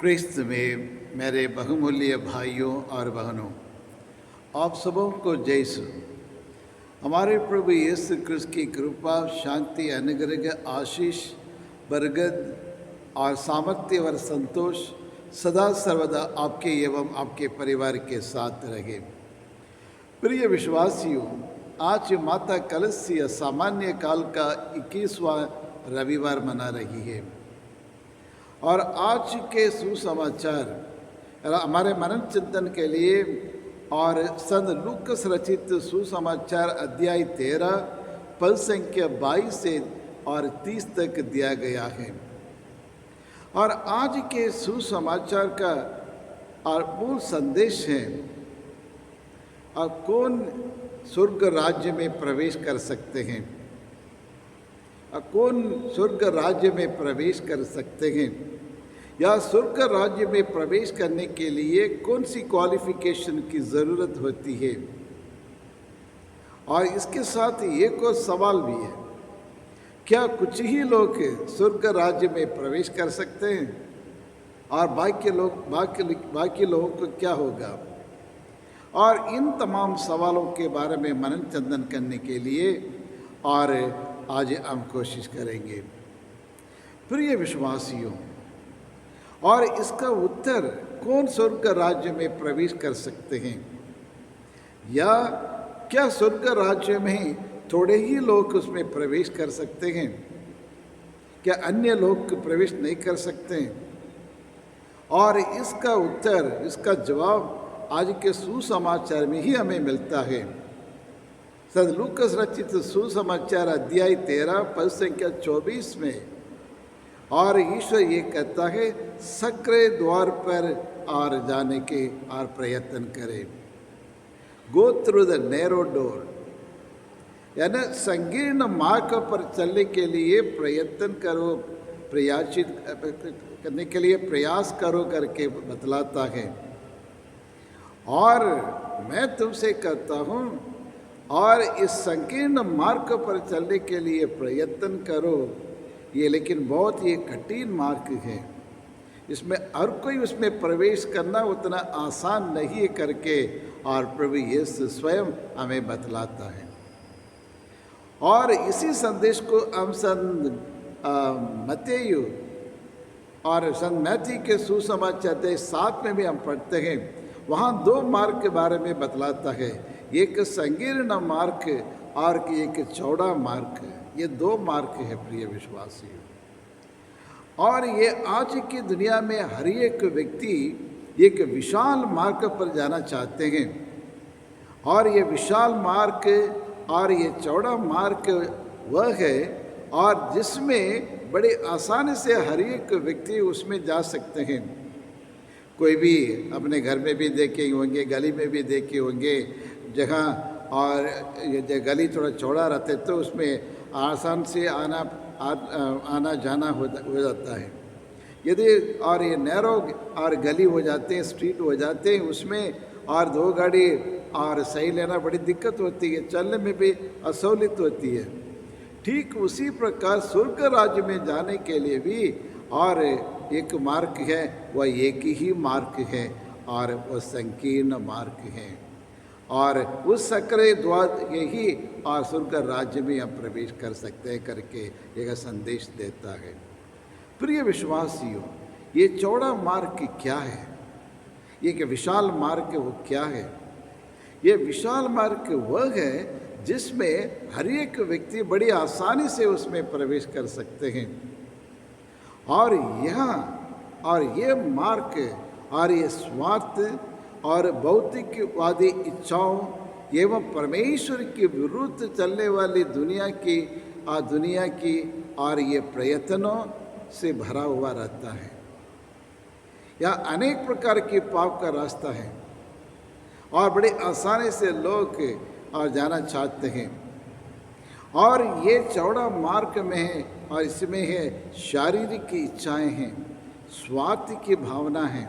क्रिस्त में मेरे बहुमूल्य भाइयों और बहनों, आप सबों को जय यीशु। हमारे प्रभु यीशु क्रिस्त की कृपा, शांति, अनुग्रह, आशीष, बरकत और सामर्थ्य और संतोष सदा सर्वदा आपके एवं आपके परिवार के साथ रहे। प्रिय विश्वासियों, आज माता कलस्य सामान्य काल का 21वां रविवार मना रही है और आज के सुसमाचार हमारे मनन चिंतन के लिए और संत लूकस रचित सुसमाचार अध्याय 13 पद संख्या 22 से और 30 तक दिया गया है। और आज के सुसमाचार का और मूल संदेश है और कौन स्वर्ग राज्य में प्रवेश कर सकते हैं, कौन स्वर्ग राज्य में प्रवेश कर सकते हैं, या स्वर्ग राज्य में प्रवेश करने के लिए कौन सी क्वालिफिकेशन की ज़रूरत होती है। और इसके साथ एक और सवाल भी है, क्या कुछ ही लोग स्वर्ग राज्य में प्रवेश कर सकते हैं और बाकी लोगों को क्या होगा। और इन तमाम सवालों के बारे में मनन चिंतन करने के लिए और आज हम कोशिश करेंगे। प्रिय विश्वासियों, और इसका उत्तर कौन स्वर्ग राज्य में प्रवेश कर सकते हैं, या क्या स्वर्ग राज्य में थोड़े ही लोग उसमें प्रवेश कर सकते हैं, क्या अन्य लोग प्रवेश नहीं कर सकते हैं। और इसका उत्तर, इसका जवाब आज के सुसमाचार में ही हमें मिलता है। संत लूकस रचित सुसमाचार अध्याय 13 पद संख्या 24 में, और ईश्वर ये कहता है, सक्रे द्वार पर और जाने के और प्रयत्न करें। Go through the narrow door, यानी संकीर्ण मार्ग पर चलने के लिए प्रयत्न करो, प्रयाचित करने के लिए प्रयास करो करके बतलाता है। और मैं तुमसे कहता हूँ, और इस संकीर्ण मार्ग पर चलने के लिए प्रयत्न करो, ये लेकिन बहुत ही कठिन मार्ग है, इसमें हर कोई उसमें प्रवेश करना उतना आसान नहीं करके और प्रभु यीशु स्वयं हमें बतलाता है। और इसी संदेश को हम संत मत्ती और संत मैथ्यू के सुसमाचार अध्याय 7 में भी हम पढ़ते हैं। वहाँ 2 मार्ग के बारे में बतलाता है, एक संकीर्ण मार्ग और एक चौड़ा मार्ग। ये 2 मार्ग है प्रिय विश्वासियों। और ये आज की दुनिया में हर एक व्यक्ति एक विशाल मार्ग पर जाना चाहते हैं, और ये विशाल मार्ग और ये चौड़ा मार्ग वह है और जिसमें बड़े आसानी से हर एक व्यक्ति उसमें जा सकते हैं। कोई भी अपने घर में भी देखे होंगे, गली में भी देखे होंगे, जहाँ और ये गली थोड़ा चौड़ा रहते तो उसमें आसान से आना जाना हो जाता है। यदि और ये नैरो और गली हो जाते हैं, स्ट्रीट हो जाते हैं, उसमें और 2 गाड़ी और सही लेना बड़ी दिक्कत होती है, चलने में भी असहूलियत होती है। ठीक उसी प्रकार स्वर्ग राज्य में जाने के लिए भी और एक मार्ग है, वह एक ही मार्ग है और वह संकीर्ण मार्ग है, और उस सकरे द्वार यही और स्वर्ग राज्य में हम प्रवेश कर सकते हैं करके एक संदेश देता है। प्रिय विश्वासियों, ये चौड़ा मार्ग क्या है, ये विशाल मार्ग वो क्या है। ये विशाल मार्ग वह है जिसमें हर एक व्यक्ति बड़ी आसानी से उसमें प्रवेश कर सकते हैं। और यहाँ और ये मार्ग और ये स्वार्थ और भौतिकवादी इच्छाओं एवं परमेश्वर के विरुद्ध चलने वाली दुनिया की और ये प्रयत्नों से भरा हुआ रहता है। यह अनेक प्रकार के पाप का रास्ता है और बड़े आसानी से लोग और जाना चाहते हैं। और ये चौड़ा मार्ग में है और इसमें है शारीरिक की इच्छाएं हैं, स्वार्थ की भावना है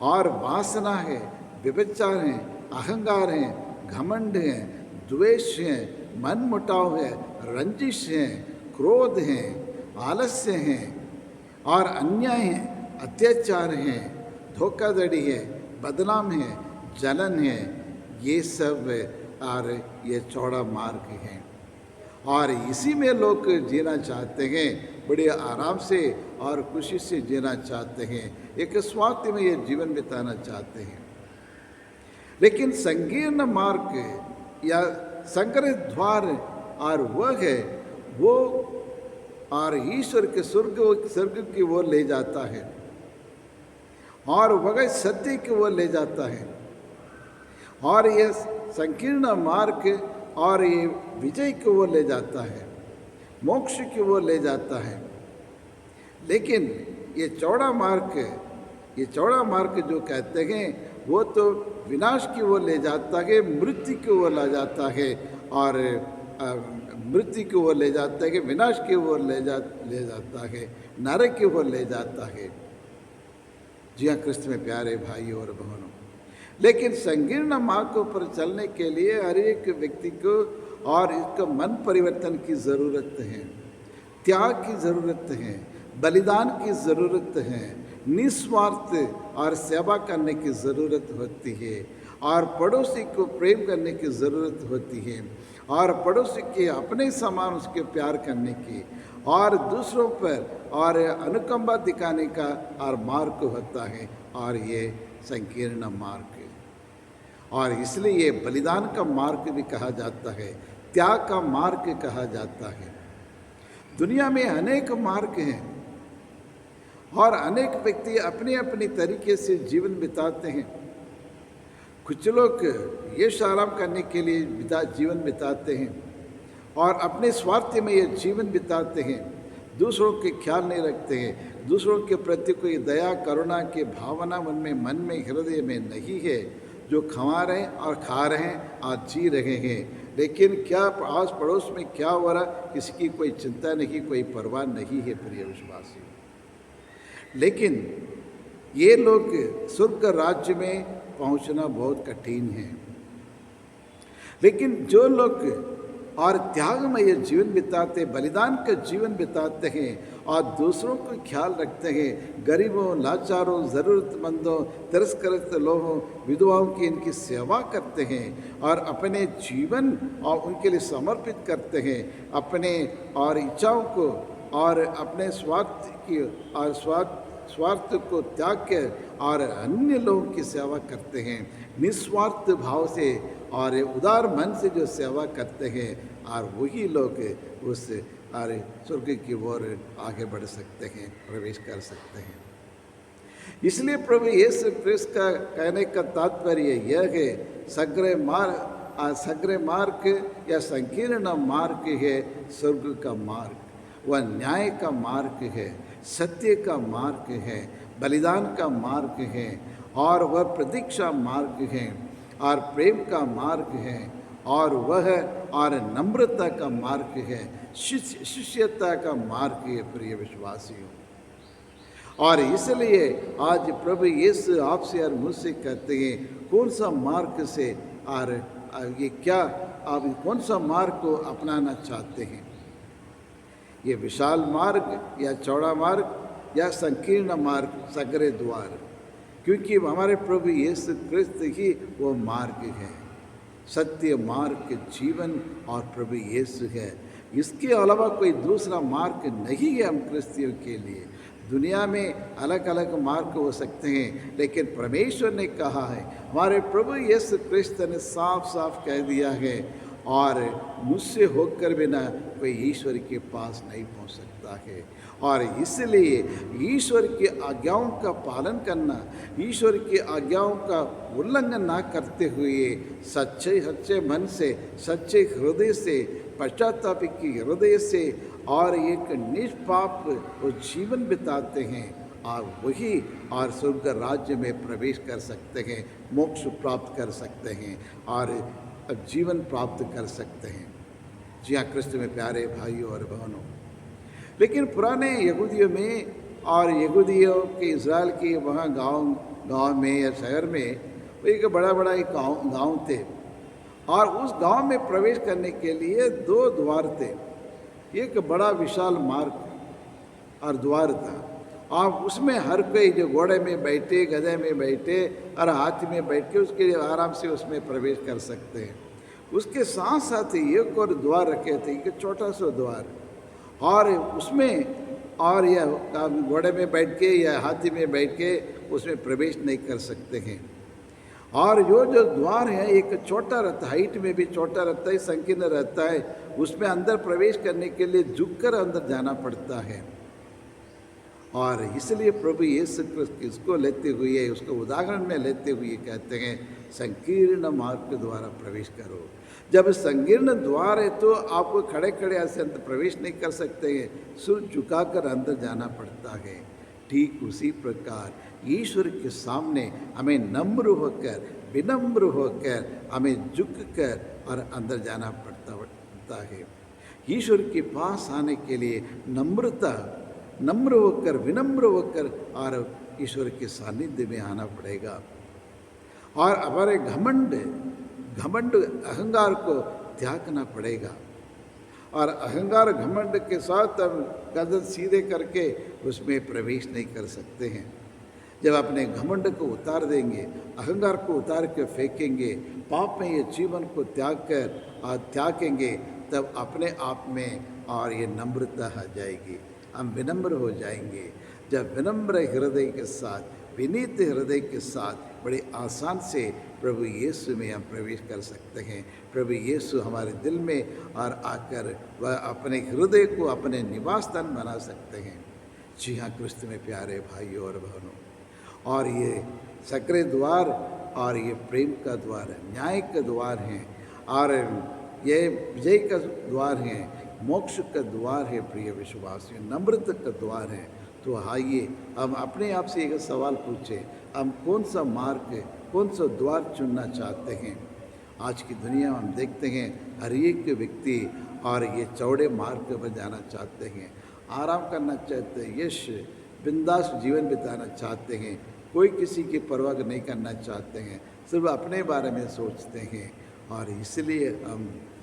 और वासना है, व्यभिचार है, अहंकार है, घमंड है, द्वेष है, मनमुटाव है, रंजिश है, क्रोध है, आलस्य है और अन्याय है अत्याचार हैं, धोखाधड़ी है, बदनाम है, जलन है, ये सब और ये चौड़ा मार्ग है। और इसी में लोग जीना चाहते हैं, बड़े आराम से और खुशी से जीना चाहते हैं, एक स्वास्थ्य में ये जीवन बिताना चाहते हैं। लेकिन संकीर्ण मार्ग या संकर द्वार और वह है वो और ईश्वर के स्वर्ग की ओर ले जाता है और वह सत्य की ओर ले जाता है। और ये संकीर्ण मार्ग और ये विजय की ओर ले जाता है, मोक्ष की ओर ले जाता है। लेकिन ये चौड़ा मार्ग जो कहते हैं वो तो विनाश की ओर ले जाता है, मृत्यु की ओर ले जाता है और मृत्यु की ओर ले जाता है, विनाश की ओर ले जाता है, नरक की ओर ले जाता है। जी हाँ क्रिस्त में प्यारे भाई और बहनों, लेकिन संकीर्ण मार्ग पर चलने के लिए हर एक व्यक्ति को और इसका मन परिवर्तन की ज़रूरत है, त्याग की ज़रूरत है, बलिदान की ज़रूरत है, निस्वार्थ और सेवा करने की ज़रूरत होती है और पड़ोसी को प्रेम करने की ज़रूरत होती है और पड़ोसी के अपने समान उसके प्यार करने की और दूसरों पर और अनुकंपा दिखाने का और मार्ग होता है। और ये संकीर्ण मार्ग है और इसलिए ये बलिदान का मार्ग भी कहा जाता है, त्याग का मार्ग कहा जाता है। दुनिया में अनेक मार्ग हैं और अनेक व्यक्ति अपने अपने तरीके से जीवन बिताते हैं। कुछ लोग यश आराम करने के लिए जीवन बिताते हैं और अपने स्वार्थ में ये जीवन बिताते हैं, दूसरों के ख्याल नहीं रखते हैं, दूसरों के प्रति कोई दया करुणा की भावना उनमें मन में हृदय में नहीं है, जो खा रहे हैं और खा रहे हैं, आज जी रहे हैं। लेकिन क्या आस पड़ोस में क्या हो रहा किसी की कोई चिंता नहीं, कोई परवाह नहीं है प्रिय विश्वासी। लेकिन ये लोग स्वर्ग राज्य में पहुंचना बहुत कठिन है। लेकिन जो लोग और त्यागमय जीवन बिताते, बलिदान का जीवन बिताते हैं और दूसरों को ख्याल रखते हैं, गरीबों, लाचारों, ज़रूरतमंदों, तिरस्कृत लोगों, विधवाओं की इनकी सेवा करते हैं और अपने जीवन और उनके लिए समर्पित करते हैं, अपने और इच्छाओं को और अपने स्वार्थ की और स्वार्थ को त्याग के और अन्य लोगों की सेवा करते हैं, निस्वार्थ भाव से और उदार मन से जो सेवा करते हैं और वही लोग उस और स्वर्ग की ओर आगे बढ़ सकते हैं, प्रवेश कर सकते हैं। इसलिए प्रभु यीशु क्रिस्त का कहने का तात्पर्य यह है, सग्र मार्ग या संकीर्ण मार्ग है स्वर्ग का मार्ग, वह न्याय का मार्ग है, सत्य का मार्ग है, बलिदान का मार्ग है और वह प्रतीक्षा मार्ग है और प्रेम का मार्ग है और वह और नम्रता का मार्ग है, शिष्यता का मार्ग है प्रिय विश्वासियों। और इसलिए आज प्रभु यीशु आपसे और मुझसे कहते हैं कौन सा मार्ग से और ये क्या आप कौन सा मार्ग को अपनाना चाहते हैं, ये विशाल मार्ग या चौड़ा मार्ग या संकीर्ण मार्ग, सगरे द्वार, क्योंकि हमारे प्रभु यीशु क्रिस्त ही वो मार्ग है, सत्य मार्ग, जीवन और प्रभु यीशु है। इसके अलावा कोई दूसरा मार्ग नहीं है हम क्रिस्तियों के लिए। दुनिया में अलग अलग मार्ग हो सकते हैं, लेकिन परमेश्वर ने कहा है, हमारे प्रभु यीशु क्रिस्त ने साफ साफ कह दिया है, और मुझसे होकर बिना कोई ईश्वर के पास नहीं पहुंच सकता है। और इसलिए ईश्वर की आज्ञाओं का पालन करना, ईश्वर की आज्ञाओं का उल्लंघन ना करते हुए सच्चे मन से, सच्चे हृदय से, पश्चाताप की हृदय से और एक निष्पाप वो जीवन बिताते हैं और वही और स्वर्ग राज्य में प्रवेश कर सकते हैं, मोक्ष प्राप्त कर सकते हैं और जीवन प्राप्त कर सकते हैं। जी हाँ क्रिस्त में प्यारे भाइयों और बहनों, लेकिन पुराने यहूदियों में और यहूदियों के इज़राइल के वहाँ गांव में या शहर में एक बड़ा एक गांव थे और उस गांव में प्रवेश करने के लिए 2 द्वार थे। एक बड़ा विशाल मार्ग और द्वार था और उसमें हर कोई जो घोड़े में बैठे, गधे में बैठे और हाथी में बैठ के उसके आराम से उसमें प्रवेश कर सकते हैं। उसके साथ साथ ही एक और द्वार रखे थे, एक छोटा सा द्वार, और उसमें और यह घोड़े में बैठ के या हाथी में बैठ के उसमें प्रवेश नहीं कर सकते हैं। और जो द्वार है एक छोटा रहता है, हाइट में भी छोटा रहता है, संकीर्ण रहता है, उसमें अंदर प्रवेश करने के लिए झुककर अंदर जाना पड़ता है। और इसलिए प्रभु यीशु क्रिस्त इसको लेते हुए, उसको उदाहरण में लेते हुए कहते हैं संकीर्ण मार्ग के द्वारा प्रवेश करो। जब संकीर्ण द्वार है तो आपको खड़े खड़े ऐसे अंदर प्रवेश नहीं कर सकते हैं, सिर झुकाकर अंदर जाना पड़ता है। ठीक उसी प्रकार ईश्वर के सामने हमें नम्र होकर, विनम्र होकर, हमें झुककर और अंदर जाना पड़ता है। ईश्वर के पास आने के लिए नम्र होकर, विनम्र होकर और ईश्वर के सानिध्य में आना पड़ेगा। और हमारे घमंड अहंकार को त्यागना पड़ेगा। और अहंकार घमंड के साथ हम कदम सीधे करके उसमें प्रवेश नहीं कर सकते हैं। जब अपने घमंड को उतार देंगे, अहंकार को उतार के फेंकेंगे, पाप में ये जीवन को त्यागेंगे, तब अपने आप में और ये नम्रता आ जाएगी, हम विनम्र हो जाएंगे। जब विनम्र हृदय के साथ, विनीत हृदय के साथ बड़े आसान से प्रभु यीशु में हम प्रवेश कर सकते हैं। प्रभु यीशु हमारे दिल में और आकर वह अपने हृदय को अपने निवास स्थान बना सकते हैं। जी हाँ क्रिस्त में प्यारे भाइयों और बहनों, और ये सक्रिय द्वार और ये प्रेम का द्वार है, न्याय का द्वार है, और ये विजय का द्वार है, मोक्ष का द्वार है। प्रिय विश्वासियों, नम्रता का द्वार है। तो आइए हम अपने आप से एक सवाल पूछें, हम कौन सा मार्ग, कौन सा द्वार चुनना चाहते हैं। आज की दुनिया में हम देखते हैं हर एक व्यक्ति और ये चौड़े मार्ग पर जाना चाहते हैं, आराम करना चाहते हैं, यश बिंदास जीवन बिताना चाहते हैं, कोई किसी की परवाह नहीं करना चाहते हैं, सिर्फ अपने बारे में सोचते हैं। और इसलिए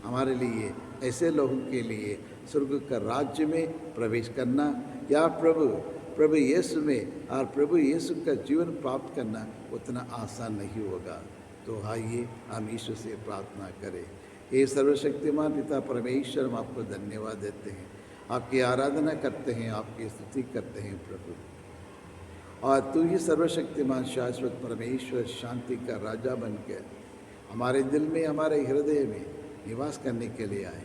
हमारे लिए, ऐसे लोगों के लिए स्वर्ग का राज्य में प्रवेश करना या प्रभु यीशु में और प्रभु यीशु का जीवन प्राप्त करना उतना आसान नहीं होगा। तो आइए हम ईश्वर से प्रार्थना करें। हे सर्वशक्तिमान पिता परमेश्वर, हम आपको धन्यवाद देते हैं, आपकी आराधना करते हैं, आपकी स्तुति करते हैं प्रभु। और तू ही सर्वशक्तिमान शाश्वत परमेश्वर, शांति का राजा बनकर हमारे दिल में, हमारे हृदय में निवास करने के लिए आए।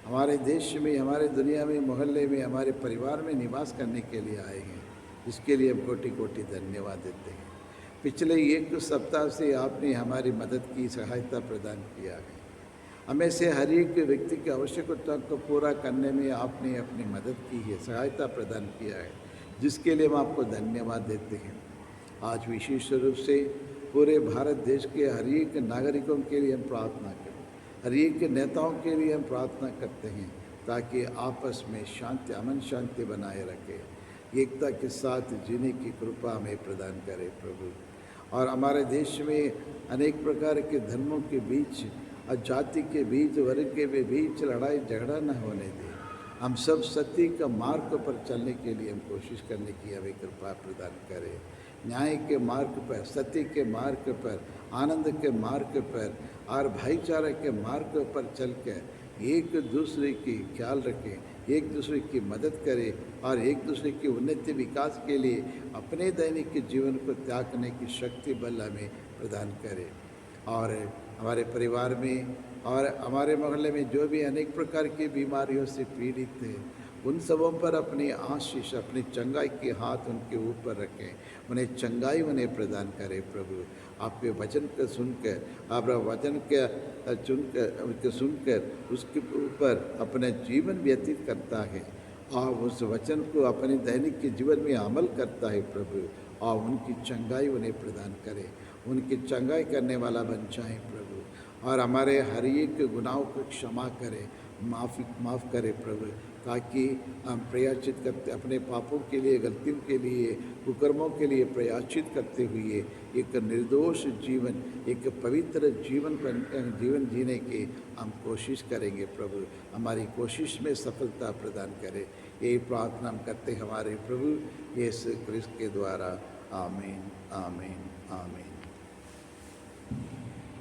हमारे देश में, हमारे दुनिया में, मोहल्ले में, हमारे परिवार में निवास करने के लिए आए हैं, इसके लिए हम कोटि कोटि धन्यवाद देते हैं। पिछले एक सप्ताह से आपने हमारी मदद की, सहायता प्रदान किया है। हमें से हर एक व्यक्ति की आवश्यकता को पूरा करने में आपने अपनी मदद की है, सहायता प्रदान किया है, जिसके लिए हम आपको धन्यवाद देते हैं। आज विशेष रूप से पूरे भारत देश के हर एक नागरिकों के लिए हम प्रार्थना करें, हर एक नेताओं के लिए हम प्रार्थना करते हैं, ताकि आपस में शांति, अमन शांति बनाए रखें, एकता के साथ जीने की कृपा हमें प्रदान करें प्रभु। और हमारे देश में अनेक प्रकार के धर्मों के बीच और जाति के बीच, वर्ग के बीच लड़ाई झगड़ा न होने दें। हम सब सत्य का मार्ग पर चलने के लिए हम कोशिश करने की हमें कृपा प्रदान करें। न्याय के मार्ग पर, सत्य के मार्ग पर, आनंद के मार्ग पर और भाईचारे के मार्ग पर चलकर एक दूसरे की ख्याल रखें, एक दूसरे की मदद करें और एक दूसरे की उन्नति विकास के लिए अपने दैनिक जीवन को त्यागने की शक्ति बल हमें प्रदान करें। और हमारे परिवार में और हमारे मोहल्ले में जो भी अनेक प्रकार की बीमारियों से पीड़ित हैं, उन सबों पर अपनी आशीष, अपनी चंगाई के हाथ उनके ऊपर रखें, उन्हें चंगाई उन्हें प्रदान करें प्रभु। आपके वचन को सुनकर, आप वचन के सुनकर उसके ऊपर अपना जीवन व्यतीत करता है और उस वचन को अपने दैनिक के जीवन में अमल करता है प्रभु। और उनकी चंगाई उन्हें प्रदान करें, उनकी चंगाई करने वाला बन जाए प्रभु। और हमारे हर एक गुनाहों को क्षमा करें, माफ़ करें प्रभु, ताकि हम प्रयाचित करते, अपने पापों के लिए, गलतियों के लिए, कुकर्मों के लिए प्रयाचित करते हुए एक निर्दोष जीवन, एक पवित्र जीवन जीने की हम कोशिश करेंगे प्रभु। हमारी कोशिश में सफलता प्रदान करें। यही प्रार्थना हम करते हैं हमारे प्रभु यीशु क्रिस्त के द्वारा। आमीन आमीन।